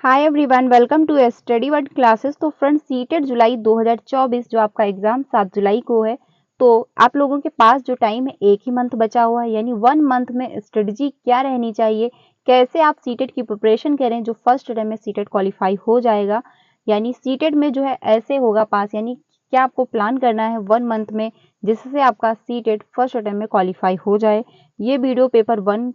Hi everyone, welcome to study world classes. तो friends, CTET जुलाई 2024 जो आपका एग्जाम 7 जुलाई को है, तो आप लोगों के पास जो टाइम है एक ही मंथ बचा हुआ है, यानी 1 मंथ में स्ट्रेटजी क्या रहनी चाहिए, कैसे आप सीटेट की प्रिपरेशन करें जो फर्स्ट अटेम्प्ट में सीटेट क्वालिफाई हो जाएगा, यानी सीटेट में जो है ऐसे होगा पास, यानी क्या आपको प्लान करना है 1 मंथ में जिससे आपका सीटेट फर्स्ट अटेम्प्ट में क्वालिफाई हो जाए। ये वीडियो पेपर 1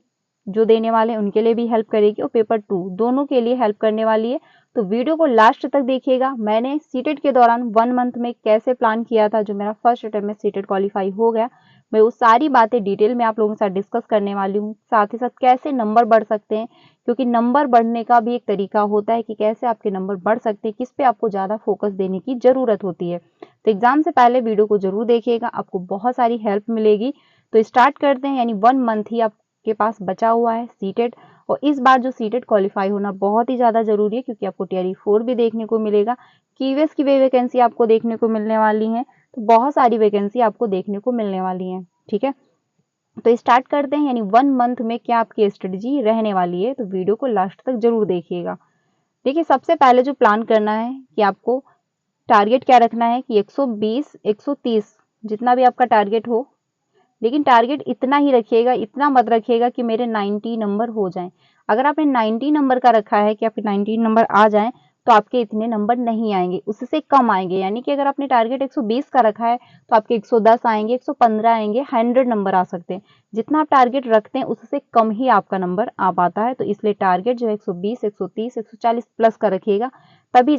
जो देने वाले हैं उनके लिए भी हेल्प करेगी और पेपर 2 दोनों के लिए हेल्प करने वाली है। तो वीडियो को लास्ट तक देखिएगा। मैंने सीटेट के दौरान 1 मंथ में कैसे प्लान किया था, जो मेरा फर्स्ट अटेम्प्ट में सीटेट क्वालिफाई हो गया, मैं वो सारी बातें डिटेल में आप लोगों के साथ डिस्कस करने वाली हूँ। साथ ही साथ कैसे नंबर बढ़ सकते हैं, क्योंकि नंबर बढ़ने का भी एक तरीका होता है कि कैसे आपके नंबर बढ़ सकते हैं, किस पे आपको ज़्यादा फोकस देने की ज़रूरत होती है। तो एग्जाम से पहले वीडियो को जरूर देखिएगा, आपको बहुत सारी हेल्प मिलेगी। तो स्टार्ट करते हैं, यानी 1 मंथ ही आप के पास बचा हुआ है सीटेट, और इस बार जो सीटेट क्वालिफाई होना बहुत ही ज़्यादा ज़रूरी है, क्योंकि आपको टीआरई 4 भी देखने को मिलेगा, कीवीएस की भी वैकेंसी आपको देखने को मिलने वाली है। तो बहुत सारी वैकेंसी आपको देखने को मिलने वाली है। ठीक है, तो स्टार्ट करते हैं, यानी 1 मंथ में क्या आपकी स्ट्रेटजी रहने वाली है। तो वीडियो को लास्ट तक जरूर देखिएगा। देखिए, सबसे पहले जो प्लान करना है कि आपको टारगेट क्या रखना है कि 120 130 जितना भी आपका टारगेट हो, लेकिन टारगेट इतना ही रखिएगा, इतना मत रखिएगा कि मेरे 90 नंबर हो जाएं। अगर आपने 90 नंबर का रखा है कि आपके 90 नंबर आ जाएं, तो आपके इतने नंबर नहीं आएंगे, उससे कम आएंगे। यानी कि अगर आपने टारगेट 120 का रखा है तो आपके 110 आएंगे, 115 आएंगे, 100 नंबर आ सकते हैं। जितना आप टारगेट रखते हैं उससे कम ही आपका नंबर आ पाता है। तो इसलिए टारगेट जो है 120 130 140 प्लस का रखिएगा, तभी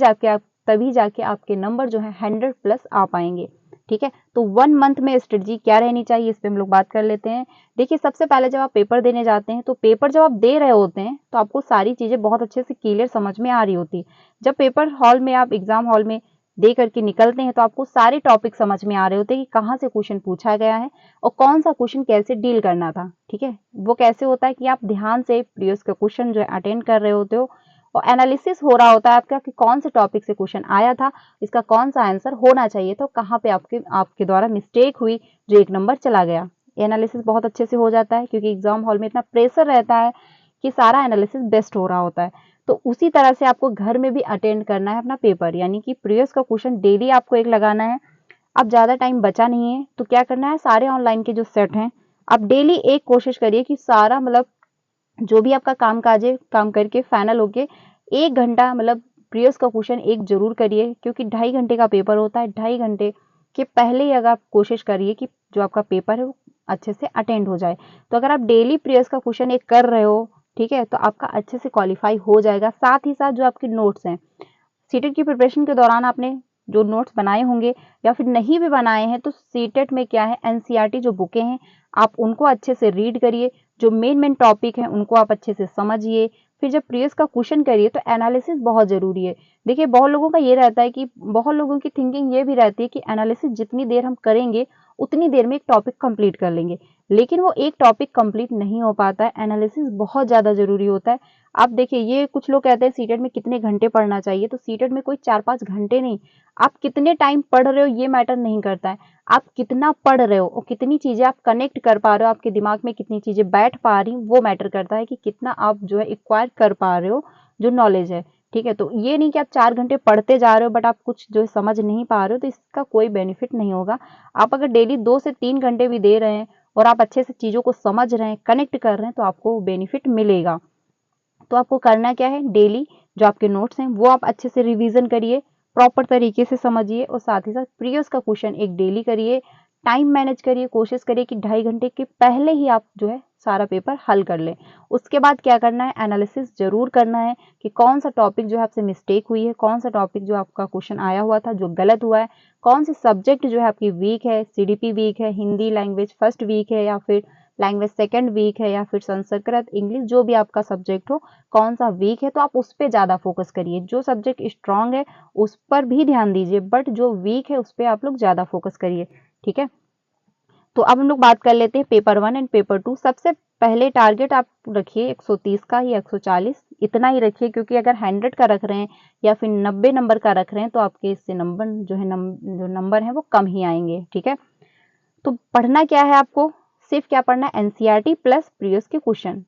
जाके आपके नंबर जो है 100 प्लस आ पाएंगे। ठीक है, तो 1 मंथ में स्ट्रेटजी क्या रहनी चाहिए, इस पे हम लोग बात कर लेते हैं। देखिए, सबसे पहले जब आप पेपर देने जाते हैं, तो पेपर जब आप दे रहे होते हैं तो आपको सारी चीजें बहुत अच्छे से क्लियर समझ में आ रही होती है। जब पेपर हॉल में आप एग्जाम हॉल में दे करके निकलते हैं, तो आपको सारे टॉपिक समझ में आ रहे होते हैं कि कहाँ से क्वेश्चन पूछा गया है और कौन सा क्वेश्चन कैसे डील करना था। ठीक है, वो कैसे होता है कि आप ध्यान से प्रीवियस का क्वेश्चन जो है अटेंड कर रहे होते हो, और एनालिसिस हो रहा होता है आपका कि कौन से टॉपिक से क्वेश्चन आया था, इसका कौन सा आंसर होना चाहिए, तो कहाँ पे आपके द्वारा मिस्टेक हुई जो 1 नंबर चला गया। एनालिसिस बहुत अच्छे से हो जाता है, क्योंकि एग्जाम हॉल में इतना प्रेशर रहता है कि सारा एनालिसिस बेस्ट हो रहा होता है। तो उसी तरह से आपको घर में भी अटेंड करना है अपना पेपर, यानी कि प्रीवियस का क्वेश्चन डेली आपको एक लगाना है। अब ज़्यादा टाइम बचा नहीं है, तो क्या करना है, सारे ऑनलाइन के जो सेट हैं, आप डेली एक कोशिश करिए कि सारा मतलब जो भी आपका काम काज है, काम करके फाइनल होके 1 घंटा मतलब प्रीवियस का क्वेश्चन एक जरूर करिए, क्योंकि 2.5 घंटे का पेपर होता है। 2.5 घंटे के पहले ही अगर आप कोशिश करिए कि जो आपका पेपर है वो अच्छे से अटेंड हो जाए। तो अगर आप डेली प्रीवियस का क्वेश्चन एक कर रहे हो, ठीक है, तो आपका अच्छे से क्वालिफाई हो जाएगा। साथ ही साथ जो आपके नोट्स हैं, सीटेट की प्रिपरेशन के दौरान आपने जो नोट्स बनाए होंगे या फिर नहीं भी बनाए हैं, तो सीटेट में क्या है, एनसीईआरटी जो बुकें हैं आप उनको अच्छे से रीड करिए, जो मेन टॉपिक हैं उनको आप अच्छे से समझिए। फिर जब प्रीवियस का क्वेश्चन करिए तो एनालिसिस बहुत जरूरी है। देखिए, बहुत लोगों का ये रहता है कि बहुत लोगों की थिंकिंग ये भी रहती है कि एनालिसिस जितनी देर हम करेंगे उतनी देर में एक टॉपिक कंप्लीट कर लेंगे, लेकिन वो एक टॉपिक कंप्लीट नहीं हो पाता है। एनालिसिस बहुत ज्यादा जरूरी होता है। आप देखिए, ये कुछ लोग कहते हैं सीटेट में कितने घंटे पढ़ना चाहिए, तो सीटेट में कोई 4-5 घंटे नहीं, आप कितने टाइम पढ़ रहे हो ये मैटर नहीं करता है। आप कितना पढ़ रहे हो और कितनी चीजें आप कनेक्ट कर पा रहे हो, आपके दिमाग में कितनी चीजें बैठ पा रही वो मैटर करता है कि कितना आप जो है एक्वायर कर पा रहे हो जो नॉलेज है। ठीक है, तो ये नहीं कि आप 4 घंटे पढ़ते जा रहे हो बट आप कुछ जो समझ नहीं पा रहे हो, तो इसका कोई बेनिफिट नहीं होगा। आप अगर डेली 2 से 3 घंटे भी दे रहे हैं और आप अच्छे से चीजों को समझ रहे हैं, कनेक्ट कर रहे हैं, तो आपको बेनिफिट मिलेगा। तो आपको करना क्या है, डेली जो आपके नोट्स हैं वो आप अच्छे से रिवीजन करिए, प्रॉपर तरीके से समझिए, और साथ ही साथ प्रीवियस का क्वेश्चन एक डेली करिए। टाइम मैनेज करिए, कोशिश करिए कि 2.5 घंटे के पहले ही आप जो है सारा पेपर हल कर लें। उसके बाद क्या करना है, एनालिसिस जरूर करना है कि कौन सा टॉपिक जो है आपसे मिस्टेक हुई है, कौन सा टॉपिक जो आपका क्वेश्चन आया हुआ था जो गलत हुआ है, कौन से सब्जेक्ट जो है आपकी वीक है, सीडीपी वीक है, हिंदी लैंग्वेज फर्स्ट वीक है, या फिर लैंग्वेज सेकंड वीक है, या फिर संस्कृत इंग्लिश जो भी आपका सब्जेक्ट हो कौन सा वीक है, तो आप उस पर ज्यादा फोकस करिए। जो सब्जेक्ट स्ट्रांग है उस पर भी ध्यान दीजिए, बट जो वीक है उस पर आप लोग ज्यादा फोकस करिए। ठीक है, तो अब हम लोग बात कर लेते हैं पेपर 1 एंड पेपर 2। सबसे पहले टारगेट आप रखिए 130 का या 140, इतना ही रखिए, क्योंकि अगर 100 का रख रहे हैं या फिर 90 नंबर का रख रहे हैं तो आपके इससे नंबर जो है जो नंबर है वो कम ही आएंगे। ठीक है, तो पढ़ना क्या है आपको, सिर्फ क्या पढ़ना है, एनसीईआरटी प्लस प्रीवियस के क्वेश्चन।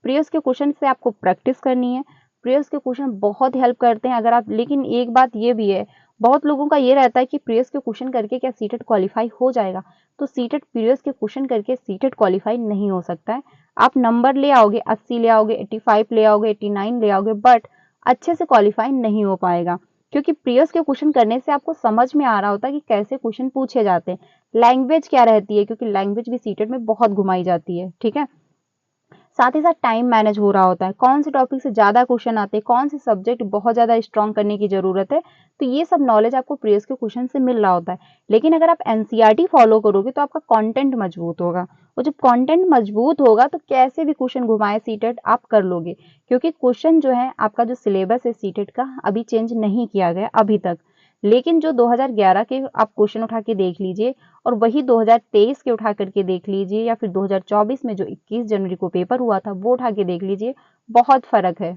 प्रीवियस के क्वेश्चन से आपको प्रैक्टिस करनी है। प्रीवियस के क्वेश्चन बहुत हेल्प करते हैं अगर आप, लेकिन एक बात ये भी है, बहुत लोगों का ये रहता है कि प्रीवियस के क्वेश्चन करके क्या सीटेट क्वालिफाई हो जाएगा, तो सीटेट प्रीवियस के क्वेश्चन करके सीटेट क्वालिफाई नहीं हो सकता है। आप नंबर ले आओगे, 80 ले आओगे, 85 ले आओगे, 89 ले आओगे, बट अच्छे से क्वालिफाई नहीं हो पाएगा, क्योंकि प्रीवियस के क्वेश्चन करने से आपको समझ में आ रहा होता है कि कैसे क्वेश्चन पूछे जाते हैं, लैंग्वेज क्या रहती है, क्योंकि लैंग्वेज भी सीटेट में बहुत घुमाई जाती है, ठीक है। साथ ही साथ टाइम मैनेज हो रहा होता है, कौन से टॉपिक से ज़्यादा क्वेश्चन आते हैं, कौन से सब्जेक्ट बहुत ज़्यादा स्ट्रॉन्ग करने की ज़रूरत है, तो ये सब नॉलेज आपको प्रीवियस के क्वेश्चन से मिल रहा होता है। लेकिन अगर आप एनसीईआरटी फॉलो करोगे तो आपका कंटेंट मजबूत होगा, और जब कंटेंट मजबूत होगा तो कैसे भी क्वेश्चन घुमाए सीटेट आप कर लोगे, क्योंकि क्वेश्चन जो है आपका जो सिलेबस है सीटेट का अभी चेंज नहीं किया गया अभी तक, लेकिन जो 2011 के आप क्वेश्चन उठा के देख लीजिए और वही 2023 के उठा करके देख लीजिए, या फिर 2024 में जो 21 जनवरी को पेपर हुआ था वो उठा के देख लीजिए, बहुत फर्क है।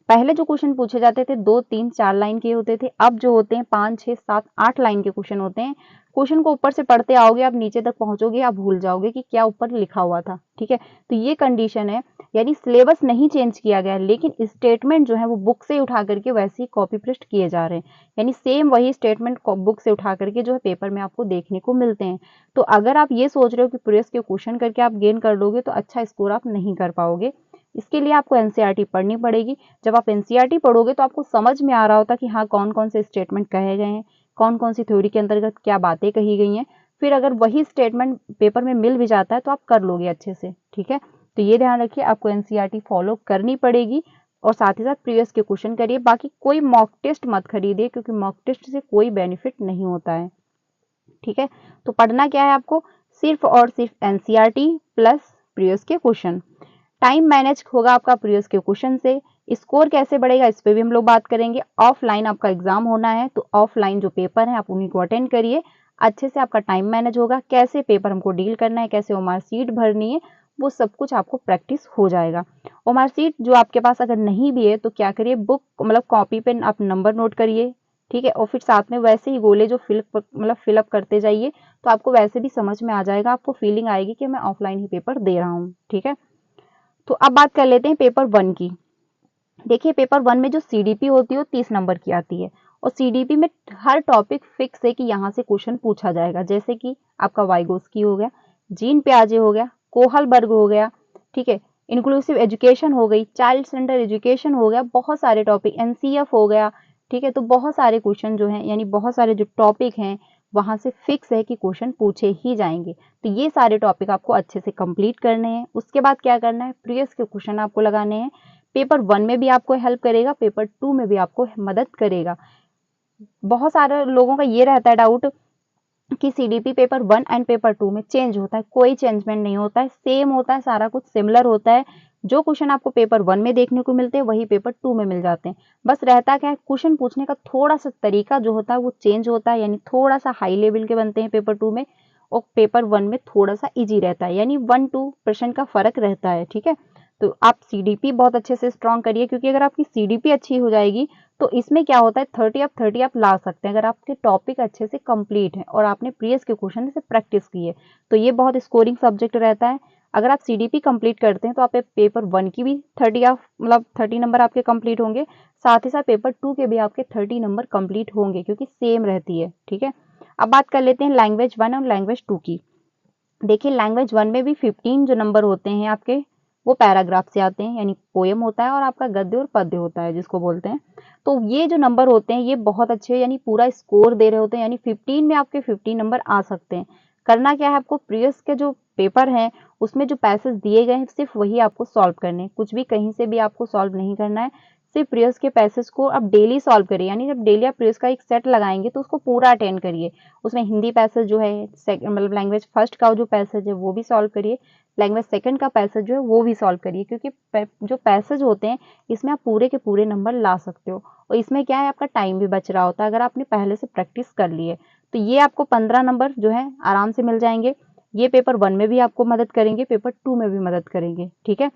पहले जो क्वेश्चन पूछे जाते थे 2, 3, 4 लाइन के होते थे, अब जो होते हैं 5, 6, 7, 8 लाइन के क्वेश्चन होते हैं। क्वेश्चन को ऊपर से पढ़ते आओगे, आप नीचे तक पहुंचोगे, आप भूल जाओगे कि क्या ऊपर लिखा हुआ था, ठीक है। तो ये कंडीशन है, यानी सिलेबस नहीं चेंज किया गया, लेकिन स्टेटमेंट जो है वो बुक से उठा करके वैसे ही कॉपी पेस्ट किए जा रहे हैं, यानी सेम वही स्टेटमेंट बुक से उठा करके जो है पेपर में आपको देखने को मिलते हैं। तो अगर आप ये सोच रहे हो कि प्रीवियस के क्वेश्चन करके आप गेन कर लोगे तो अच्छा स्कोर आप नहीं कर पाओगे, इसके लिए आपको एनसीईआरटी पढ़नी पड़ेगी। जब आप एनसीईआरटी पढ़ोगे तो आपको समझ में आ रहा होता कि हाँ कौन कौन से स्टेटमेंट कहे गए हैं, कौन कौन सी थ्योरी के अंतर्गत क्या बातें कही गई हैं, फिर अगर वही स्टेटमेंट पेपर में मिल भी जाता है तो आप कर लोगे अच्छे से, ठीक है। तो ये ध्यान रखिए, आपको एनसीईआरटी फॉलो करनी पड़ेगी और साथ ही साथ प्रीवियस के क्वेश्चन करिए। बाकी कोई मॉक टेस्ट मत खरीदिए, क्योंकि मॉक टेस्ट से कोई बेनिफिट नहीं होता है, ठीक है। तो पढ़ना क्या है आपको, सिर्फ और सिर्फ एनसीईआरटी प्लस प्रीवियस के क्वेश्चन। टाइम मैनेज होगा आपका प्रीवियस के क्वेश्चन से। स्कोर कैसे बढ़ेगा इस पे भी हम लोग बात करेंगे। ऑफलाइन आपका एग्जाम होना है तो ऑफलाइन जो पेपर है आप उन्हीं को अटेंड करिए, अच्छे से आपका टाइम मैनेज होगा, कैसे पेपर हमको डील करना है, कैसे ओमार सीट भरनी है, वो सब कुछ आपको प्रैक्टिस हो जाएगा। ओमार सीट जो आपके पास अगर नहीं भी है तो क्या करिए, बुक मतलब कॉपी पे आप नंबर नोट करिए, ठीक है, और फिर साथ में वैसे ही गोले जो फिलअप करते जाइए, तो आपको वैसे भी समझ में आ जाएगा, आपको फीलिंग आएगी कि मैं ऑफलाइन ही पेपर दे रहा हूँ, ठीक है। तो अब बात कर लेते हैं पेपर 1 की। देखिए पेपर 1 में जो सीडीपी होती है वो 30 नंबर की आती है, और सीडीपी में हर टॉपिक फिक्स है कि यहाँ से क्वेश्चन पूछा जाएगा, जैसे कि आपका वाइगोस्की हो गया, जीन पियाजे हो गया, कोहलबर्ग हो गया, ठीक है, इंक्लूसिव एजुकेशन हो गई, चाइल्ड सेंटर एजुकेशन हो गया, बहुत सारे टॉपिक, एनसीएफ हो गया, ठीक है। तो बहुत सारे क्वेश्चन जो हैं, यानी बहुत सारे जो टॉपिक हैं वहां से फिक्स है कि क्वेश्चन पूछे ही जाएंगे। तो ये सारे टॉपिक आपको अच्छे से कंप्लीट करने हैं। उसके बाद क्या करना है, प्रीवियस के क्वेश्चन आपको लगाने हैं। पेपर 1 में भी आपको हेल्प करेगा, पेपर 2 में भी आपको मदद करेगा। बहुत सारे लोगों का ये रहता है डाउट कि सीडीपी पेपर 1 एंड पेपर 2 में चेंज होता है, कोई चेंजमेंट नहीं होता है, सेम होता है, सारा कुछ सिमिलर होता है। जो क्वेश्चन आपको पेपर 1 में देखने को मिलते हैं वही पेपर 2 में मिल जाते हैं। बस रहता क्या है, क्वेश्चन पूछने का थोड़ा सा तरीका जो होता है वो चेंज होता है, यानी थोड़ा सा हाई लेवल के बनते हैं पेपर 2 में, और पेपर 1 में थोड़ा सा इजी रहता है, यानी 1-2% का फर्क रहता है, ठीक है। तो आप सीडीपी बहुत अच्छे से स्ट्रॉन्ग करिए, क्योंकि अगर आपकी सीडीपी अच्छी हो जाएगी तो इसमें क्या होता है 30 आप ला सकते हैं, अगर आपके टॉपिक अच्छे से कंप्लीट है और आपने प्रीवियस के क्वेश्चन से प्रैक्टिस की है, तो ये बहुत स्कोरिंग सब्जेक्ट रहता है। अगर आप सीडीपी कंप्लीट करते हैं तो आप पेपर 1 की भी 30 नंबर आपके कंप्लीट होंगे, साथ ही साथ पेपर 2 के भी आपके 30 नंबर कंप्लीट होंगे, क्योंकि सेम रहती है, ठीक है। अब बात कर लेते हैं लैंग्वेज 1 और लैंग्वेज 2 की। देखिए लैंग्वेज 1 में भी 15 जो नंबर होते हैं आपके, वो पैराग्राफ से आते हैं, यानी पोएम होता है और आपका गद्य और पद्य होता है जिसको बोलते हैं। तो ये जो नंबर होते हैं ये बहुत अच्छे, यानी पूरा स्कोर दे रहे होते हैं, यानी 15 में आपके 15 नंबर आ सकते हैं। करना क्या है, आपको प्रीवियस के जो पेपर हैं उसमें जो पैसेज दिए गए हैं सिर्फ वही आपको सॉल्व करने हैं, कुछ भी कहीं से भी आपको सॉल्व नहीं करना है। सिर्फ प्रीवियस के पैसेज को आप डेली सॉल्व करिए, यानी जब डेली आप प्रीवियस का एक सेट लगाएंगे तो उसको पूरा अटेंड करिए। उसमें हिंदी पैसेज जो है मतलब लैंग्वेज फर्स्ट का जो पैसेज है वो भी सॉल्व करिए, लैंग्वेज सेकंड का पैसेज जो है वो भी सॉल्व करिए, क्योंकि जो पैसेज होते हैं इसमें आप पूरे के पूरे नंबर ला सकते हो, और इसमें क्या है आपका टाइम भी बच रहा होता है अगर आपने पहले से प्रैक्टिस कर ली है। तो ये आपको 15 नंबर जो है आराम से मिल जाएंगे। ये पेपर 1 में भी आपको मदद करेंगे, पेपर 2 में भी मदद करेंगे, ठीक है।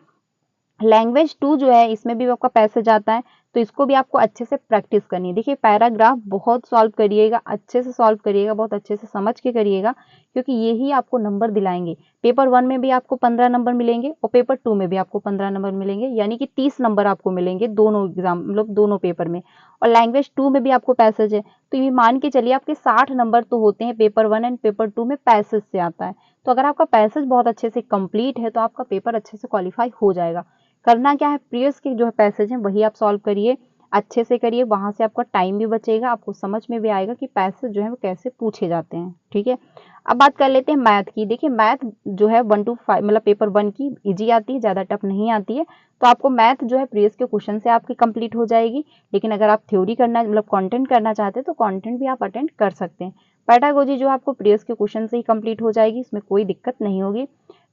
लैंग्वेज 2 जो है इसमें भी आपका पैसेज आता है, तो इसको भी आपको अच्छे से प्रैक्टिस करनी है। देखिए पैराग्राफ बहुत सॉल्व करिएगा, अच्छे से सॉल्व करिएगा, बहुत अच्छे से समझ के करिएगा, क्योंकि यही आपको नंबर दिलाएंगे। पेपर 1 में भी आपको 15 नंबर मिलेंगे और पेपर 2 में भी आपको 15 नंबर मिलेंगे, यानी कि 30 नंबर आपको मिलेंगे दोनों एग्जाम मतलब दोनों पेपर में। और लैंग्वेज 2 में भी आपको पैसेज है, तो ये मान के चलिए आपके 60 नंबर तो होते हैं पेपर 1 एंड पेपर 2 में पैसेज से आता है। तो अगर आपका पैसेज बहुत अच्छे से कंप्लीट है तो आपका पेपर अच्छे से क्वालिफाई हो जाएगा। करना क्या है, प्रीवियस के जो है पैसेज हैं वही आप सॉल्व करिए, अच्छे से करिए, वहां से आपका टाइम भी बचेगा, आपको समझ में भी आएगा कि पैसेज जो है वो कैसे पूछे जाते हैं। ठीक है, अब बात कर लेते हैं मैथ की। देखिए मैथ जो है 1 to 5 मतलब पेपर 1 की इजी आती है, ज़्यादा टफ नहीं आती है। तो आपको मैथ जो है प्रीवियस के क्वेश्चन से आपकी कंप्लीट हो जाएगी। लेकिन अगर आप थ्योरी करना मतलब कंटेंट करना चाहते हैं तो कंटेंट भी आप अटेंड कर सकते हैं। पेडागोजी जो आपको प्रीवियस के क्वेश्चन से ही कंप्लीट हो जाएगी, इसमें कोई दिक्कत नहीं होगी।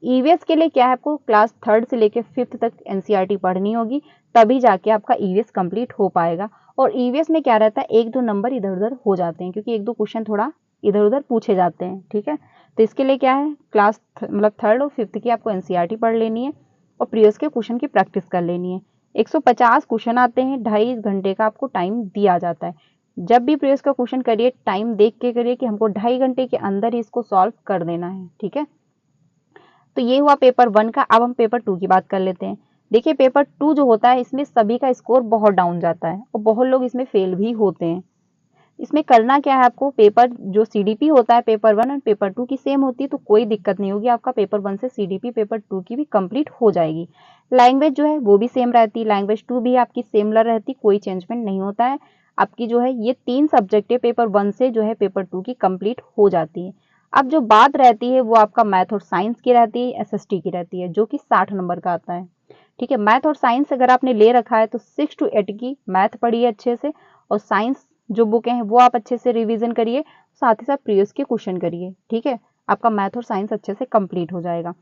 ईवीएस के लिए क्या है, आपको क्लास 3rd से लेकर 5th तक एनसीईआरटी पढ़नी होगी, तभी जाके आपका ईवीएस कंप्लीट हो पाएगा। और ईवीएस में क्या रहता है, 1-2 नंबर इधर उधर हो जाते हैं, क्योंकि 1-2 क्वेश्चन थोड़ा इधर उधर पूछे जाते हैं। ठीक है, तो इसके लिए क्या है, क्लास मतलब 3rd और 5th की आपको एनसीईआरटी पढ़ लेनी है और प्रीवियस के क्वेश्चन की प्रैक्टिस कर लेनी है। 150 क्वेश्चन आते हैं, 2.5 घंटे का आपको टाइम दिया जाता है। जब भी प्रीवियस का क्वेश्चन करिए टाइम देख के करिए कि हमको 2.5 घंटे के अंदर ही इसको सॉल्व कर देना है। ठीक है, तो ये हुआ पेपर 1 का। अब हम पेपर 2 की बात कर लेते हैं। देखिए पेपर 2 जो होता है इसमें सभी का स्कोर बहुत डाउन जाता है और बहुत लोग इसमें फेल भी होते हैं। इसमें करना क्या है, आपको पेपर जो सीडीपी होता है पेपर 1 और पेपर 2 की सेम होती है, तो कोई दिक्कत नहीं होगी, आपका पेपर 1 से सीडीपी पेपर 2 की भी कंप्लीट हो जाएगी। लैंग्वेज जो है वो भी सेम रहती है, लैंग्वेज 2 भी आपकी सिमिलर रहती, कोई चेंजमेंट नहीं होता है। आपकी जो है ये 3 सब्जेक्ट है पेपर 1 से जो है पेपर 2 की कंप्लीट हो जाती है। अब जो बात रहती है वो आपका मैथ और साइंस की रहती है, एसएसटी की रहती है, जो कि 60 नंबर का आता है। ठीक है, मैथ और साइंस अगर आपने ले रखा है तो 6 to 8 की मैथ पढ़िए अच्छे से, और साइंस जो बुकें हैं वो आप अच्छे से रिवीजन करिए, साथ ही साथ प्रीवियस के क्वेश्चन करिए। ठीक है, आपका मैथ और साइंस अच्छे से कंप्लीट हो जाएगा।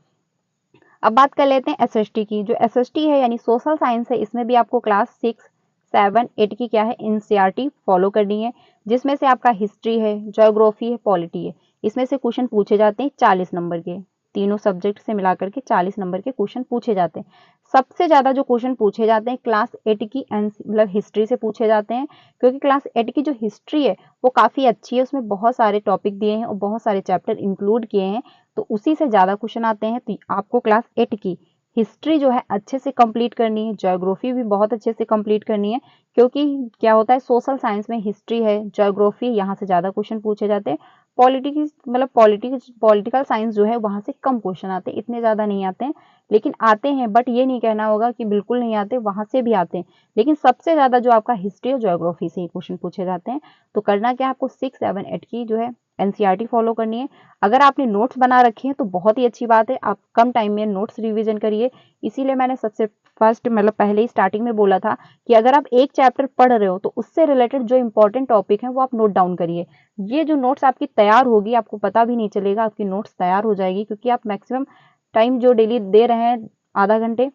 अब बात कर लेते हैं एसएसटी की। जो एसएसटी है यानी सोशल साइंस है, इसमें भी आपको क्लास 6, 7, 8 की क्या है एनसीईआरटी फॉलो करनी है, जिसमें से आपका हिस्ट्री है, ज्योग्राफी है, पॉलिटी है। इसमें से क्वेश्चन पूछे जाते हैं 40 नंबर के, तीनों सब्जेक्ट से मिलाकर के 40 नंबर के क्वेश्चन पूछे जाते हैं। सबसे ज्यादा जो क्वेश्चन पूछे जाते हैं क्लास 8 की मतलब हिस्ट्री से पूछे जाते हैं, क्योंकि क्लास 8 की जो हिस्ट्री है वो काफी अच्छी है, उसमें बहुत सारे टॉपिक दिए हैं और बहुत सारे चैप्टर इंक्लूड किए हैं, तो उसी से ज्यादा क्वेश्चन आते हैं। तो आपको क्लास 8 की हिस्ट्री जो है अच्छे से कंप्लीट करनी है, ज्योग्राफी भी बहुत अच्छे से कंप्लीट करनी है, क्योंकि क्या होता है सोशल साइंस में हिस्ट्री है, ज्योग्राफी, यहाँ से ज्यादा क्वेश्चन पूछे जाते हैं। पॉलिटिकल साइंस जो है वहां से कम क्वेश्चन आते हैं, इतने ज्यादा नहीं आते हैं, लेकिन आते हैं, बट ये नहीं कहना होगा कि बिल्कुल नहीं आते, वहां से भी आते हैं, लेकिन सबसे ज्यादा जो आपका हिस्ट्री और ज्योग्राफी से ही क्वेश्चन पूछे जाते हैं। तो करना क्या, आपको 6, 7, 8 की जो है एनसीईआरटी फॉलो करनी है। अगर आपने नोट्स बना रखे हैं तो बहुत ही अच्छी बात है, आप कम टाइम में नोट्स रिवीजन करिए। इसीलिए मैंने सबसे फर्स्ट मतलब पहले ही स्टार्टिंग में बोला था कि अगर आप एक चैप्टर पढ़ रहे हो तो उससे रिलेटेड जो इंपॉर्टेंट टॉपिक है वो आप नोट डाउन करिए। ये जो नोट्स आपकी तैयार होगी आपको पता भी नहीं चलेगा, आपकी नोट्स तैयार हो जाएगी, क्योंकि आप मैक्सिमम टाइम जो डेली दे रहे हैं आधा घंटे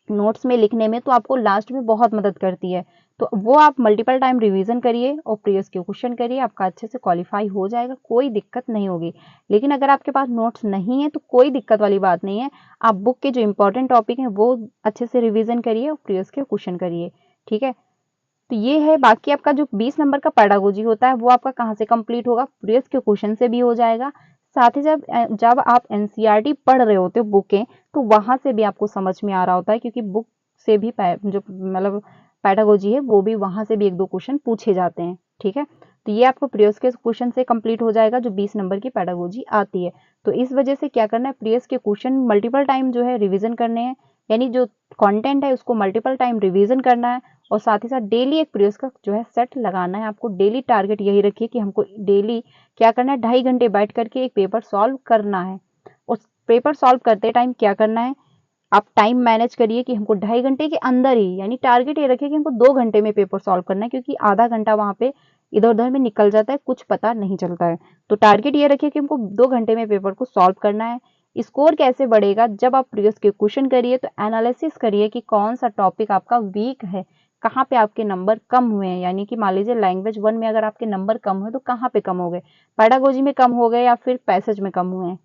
नोट्स में लिखने में, तो आपको लास्ट में बहुत मदद करती है। तो वो आप मल्टीपल टाइम रिवीजन करिए और प्रीवियस के क्वेश्चन करिए, आपका अच्छे से क्वालिफाई हो जाएगा, कोई दिक्कत नहीं होगी। लेकिन अगर आपके पास नोट्स नहीं है तो कोई दिक्कत वाली बात नहीं है, आप बुक के जो इंपॉर्टेंट टॉपिक हैं वो अच्छे से रिवीजन करिए और प्रीवियस के क्वेश्चन करिए। ठीक है, तो ये है। बाकी आपका जो 20 नंबर का पेडागोजी होता है वो आपका कहाँ से कंप्लीट होगा, प्रीवियस के क्वेश्चन से भी हो जाएगा, साथ ही जब आप एनसीईआरटी पढ़ रहे होते हो बुकें, तो वहां से भी आपको समझ में आ रहा होता है, क्योंकि बुक से भी जो मतलब पेडागोजी है वो भी वहां से भी 1-2 क्वेश्चन पूछे जाते हैं। ठीक है, तो ये आपको प्रीवियस के क्वेश्चन से कंप्लीट हो जाएगा जो 20 नंबर की पेडागोजी आती है। तो इस वजह से क्या करना है, प्रीवियस के क्वेश्चन मल्टीपल टाइम जो है रिविजन करने हैं, यानी जो कंटेंट है उसको मल्टीपल टाइम रिवीजन करना है, और साथ ही साथ डेली एक प्रीवियस का जो है सेट लगाना है। आपको डेली टारगेट यही रखिए कि हमको डेली क्या करना है, 2.5 घंटे बैठ करके एक पेपर सॉल्व करना है। उस पेपर सॉल्व करते टाइम क्या करना है, आप टाइम मैनेज करिए कि हमको 2.5 घंटे के अंदर ही, यानी टारगेट ये रखिए कि हमको 2 घंटे में पेपर सॉल्व करना है, क्योंकि आधा घंटा वहां पे इधर उधर में निकल जाता है, कुछ पता नहीं चलता है। तो टारगेट ये रखिए कि हमको 2 घंटे में पेपर को सॉल्व करना है। स्कोर कैसे बढ़ेगा, जब आप प्रीवियस के क्वेश्चन करिए तो एनालिसिस करिए कि कौन सा टॉपिक आपका वीक है, कहाँ पे आपके नंबर कम हुए हैं, यानी कि मान लीजिए लैंग्वेज 1 में अगर आपके नंबर कम हुए तो कहाँ पे कम हो गए, पेडागोजी में कम हो गए या फिर पैसेज में कम हुए हैं।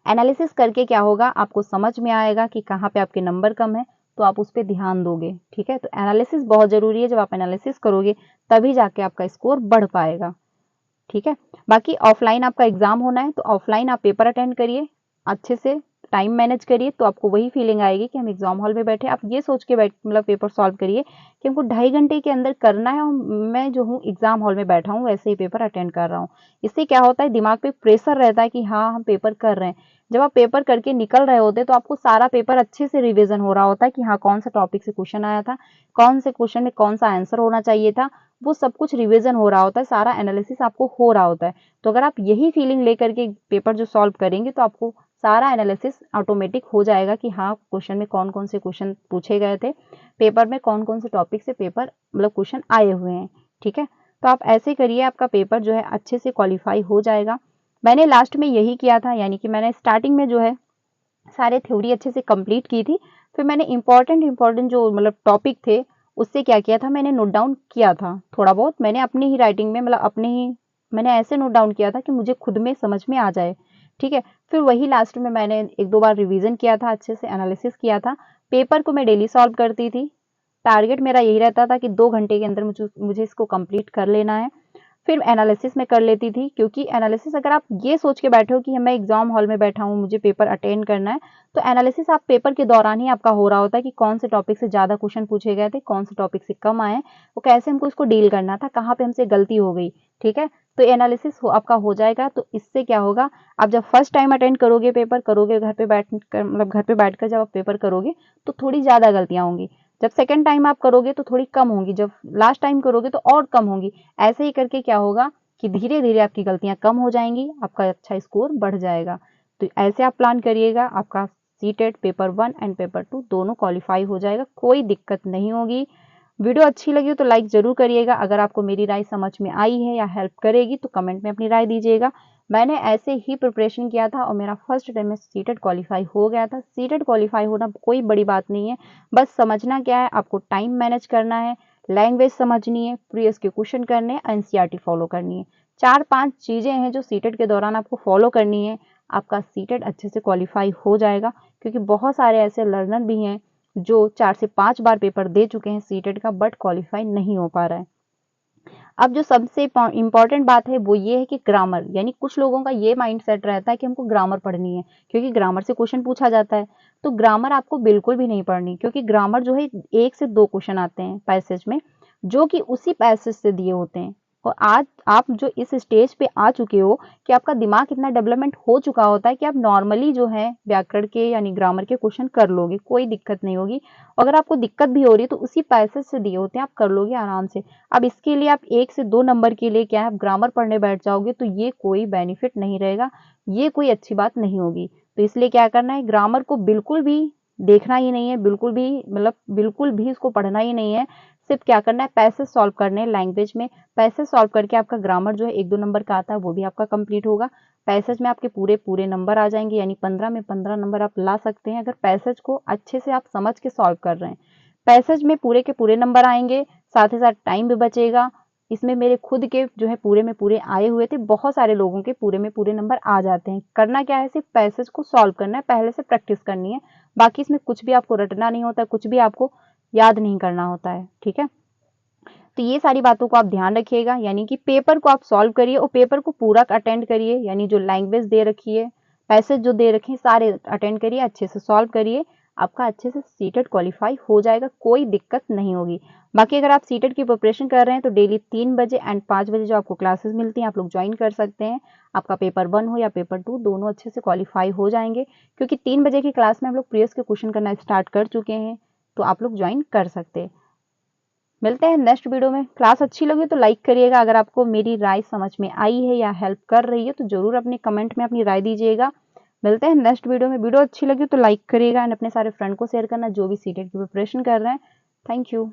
एनालिसिस करके क्या होगा, आपको समझ में आएगा कि कहाँ पे आपके नंबर कम है, तो आप उस पर ध्यान दोगे। ठीक है, तो एनालिसिस बहुत ज़रूरी है। जब आप एनालिसिस करोगे तभी जाके आपका स्कोर बढ़ पाएगा। ठीक है, बाकी ऑफलाइन आपका एग्जाम होना है तो ऑफलाइन आप पेपर अटेंड करिए, अच्छे से टाइम मैनेज करिए, तो आपको वही फीलिंग आएगी कि हम एग्जाम हॉल में बैठे। आप ये सोच के मतलब पेपर सॉल्व करिए कि हमको 2.5 घंटे के अंदर करना है और मैं जो हूँ एग्जाम हॉल में बैठा हूँ वैसे ही पेपर अटेंड कर रहा हूँ। इससे क्या होता है, दिमाग पे प्रेशर रहता है कि हाँ हम पेपर कर रहे हैं। जब आप पेपर करके निकल रहे होते तो आपको सारा पेपर अच्छे से रिविजन हो रहा होता है कि हाँ कौन सा टॉपिक से क्वेश्चन आया था, कौन से क्वेश्चन में कौन सा आंसर होना चाहिए था, वो सब कुछ रिवीजन हो रहा होता है, सारा एनालिसिस आपको हो रहा होता है। तो अगर आप यही फीलिंग लेकर के पेपर जो सॉल्व करेंगे तो आपको सारा एनालिसिस ऑटोमेटिक हो जाएगा कि हाँ क्वेश्चन में कौन कौन से क्वेश्चन पूछे गए थे, पेपर में कौन कौन से टॉपिक से पेपर मतलब क्वेश्चन आए हुए हैं। ठीक है, तो आप ऐसे करिए, आपका पेपर जो है अच्छे से क्वालिफाई हो जाएगा। मैंने लास्ट में यही किया था, यानी कि मैंने स्टार्टिंग में जो है सारे थ्योरी अच्छे से कंप्लीट की थी, फिर मैंने इंपॉर्टेंट जो मतलब टॉपिक थे उससे क्या किया था, मैंने नोट डाउन किया था थोड़ा बहुत, मैंने अपनी ही राइटिंग में मतलब अपने ही मैंने ऐसे नोट डाउन किया था कि मुझे खुद में समझ में आ जाए। ठीक है, फिर वही लास्ट में मैंने 1-2 बार रिवीजन किया था, अच्छे से एनालिसिस किया था। पेपर को मैं डेली सॉल्व करती थी, टारगेट मेरा यही रहता था कि 2 घंटे के अंदर मुझे इसको कंप्लीट कर लेना है। फिर एनालिसिस में कर लेती थी, क्योंकि एनालिसिस अगर आप ये सोच के बैठे हो कि मैं एग्जाम हॉल में बैठा हूँ मुझे पेपर अटेंड करना है, तो एनालिसिस आप पेपर के दौरान ही आपका हो रहा होता है कि कौन से टॉपिक से ज़्यादा क्वेश्चन पूछे गए थे, कौन से टॉपिक से कम आए, वो कैसे हमको इसको डील करना था, कहाँ पे हमसे गलती हो गई। ठीक है, तो एनालिसिस आपका हो जाएगा। तो इससे क्या होगा, आप जब फर्स्ट टाइम अटेंड करोगे पेपर करोगे घर पे बैठ कर मतलब घर पे बैठ कर जब आप पेपर करोगे तो थोड़ी ज़्यादा गलतियाँ होंगी, जब सेकेंड टाइम आप करोगे तो थोड़ी कम होंगी, जब लास्ट टाइम करोगे तो और कम होंगी। ऐसे ही करके क्या होगा कि धीरे धीरे आपकी गलतियां कम हो जाएंगी, आपका अच्छा स्कोर बढ़ जाएगा। तो ऐसे आप प्लान करिएगा, आपका सीटेट पेपर 1 एंड पेपर 2 दोनों क्वालिफाई हो जाएगा, कोई दिक्कत नहीं होगी। वीडियो अच्छी लगी हो तो लाइक जरूर करिएगा। अगर आपको मेरी राय समझ में आई है या हेल्प करेगी तो कमेंट में अपनी राय दीजिएगा। मैंने ऐसे ही प्रिपरेशन किया था और मेरा फर्स्ट टाइम में सीटेट क्वालिफाई हो गया था। सीटेट क्वालिफाई होना कोई बड़ी बात नहीं है, बस समझना क्या है, आपको टाइम मैनेज करना है, लैंग्वेज समझनी है, प्रीवियस के क्वेश्चन करने हैं, एनसीईआरटी फॉलो करनी है। 4-5 चीजें हैं जो सीटेट के दौरान आपको फॉलो करनी है, आपका सीटेट अच्छे से क्वालिफाई हो जाएगा। क्योंकि बहुत सारे ऐसे लर्नर भी हैं जो 4 से 5 बार पेपर दे चुके हैं सीटेट का, बट क्वालिफाई नहीं हो पा रहा है। अब जो सबसे इम्पोर्टेंट बात है वो ये है कि ग्रामर, यानी कुछ लोगों का ये माइंड सेट रहता है कि हमको ग्रामर पढ़नी है क्योंकि ग्रामर से क्वेश्चन पूछा जाता है। तो ग्रामर आपको बिल्कुल भी नहीं पढ़नी, क्योंकि ग्रामर जो है 1 से 2 क्वेश्चन आते हैं पैसेज में, जो कि उसी पैसेज से दिए होते हैं। और आज आप जो इस स्टेज पे आ चुके हो कि आपका दिमाग इतना डेवलपमेंट हो चुका होता है कि आप नॉर्मली जो है व्याकरण के यानी ग्रामर के क्वेश्चन कर लोगे, कोई दिक्कत नहीं होगी। अगर आपको दिक्कत भी हो रही है तो उसी पैसेज से दिए होते हैं, आप कर लोगे आराम से। अब इसके लिए आप 1 से 2 नंबर के लिए क्या है आप ग्रामर पढ़ने बैठ जाओगे तो ये कोई बेनिफिट नहीं रहेगा, ये कोई अच्छी बात नहीं होगी। तो इसलिए क्या करना है, ग्रामर को बिल्कुल भी देखना ही नहीं है, बिल्कुल भी मतलब बिल्कुल भी इसको पढ़ना ही नहीं है। सिर्फ क्या करना है, पैसेज सॉल्व करने हैं लैंग्वेज में, पैसेज सॉल्व करके आपका ग्रामर जो है 1-2 नंबर का आता है वो भी आपका कंप्लीट होगा। पैसेज में आपके पूरे पूरे नंबर आ जाएंगे, यानी 15 में 15 नंबर आप ला सकते हैं अगर पैसेज को अच्छे से आप समझ के सॉल्व कर रहे हैं। पैसेज में पूरे के पूरे नंबर आएंगे, साथ ही साथ टाइम भी बचेगा। इसमें मेरे खुद के जो है पूरे में पूरे आए हुए थे, बहुत सारे लोगों के पूरे में पूरे नंबर आ जाते हैं। करना क्या है, सिर्फ पैसेज को सॉल्व करना है, पहले से प्रैक्टिस करनी है, बाकी इसमें कुछ भी आपको रटना नहीं होता, कुछ भी आपको याद नहीं करना होता है। ठीक है, तो ये सारी बातों को आप ध्यान रखिएगा, यानी कि पेपर को आप सॉल्व करिए और पेपर को पूरा अटेंड करिए, यानी जो लैंग्वेज दे रखी है, पैसेज जो दे रखे हैं सारे अटेंड करिए, अच्छे से सॉल्व करिए, आपका अच्छे से सीटेट क्वालिफाई हो जाएगा, कोई दिक्कत नहीं होगी। बाकी अगर आप सीटेट की प्रिपरेशन कर रहे हैं तो डेली 3 बजे एंड 5 बजे जो आपको क्लासेस मिलती हैं आप लोग ज्वाइन कर सकते हैं। आपका पेपर 1 हो या पेपर 2 दोनों अच्छे से क्वालिफाई हो जाएंगे, क्योंकि 3 बजे की क्लास में हम लोग प्रीवियस के क्वेश्चन करना स्टार्ट कर चुके हैं, तो आप लोग ज्वाइन कर सकते हैं। मिलते हैं नेक्स्ट वीडियो में। क्लास अच्छी लगी तो लाइक करिएगा, अगर आपको मेरी राय समझ में आई है या हेल्प कर रही है तो जरूर अपने कमेंट में अपनी राय दीजिएगा। मिलते हैं नेक्स्ट वीडियो में। वीडियो अच्छी लगी तो लाइक करिएगा एंड अपने सारे फ्रेंड को शेयर करना जो भी सीटेट की प्रिपरेशन कर रहे हैं। Thank you.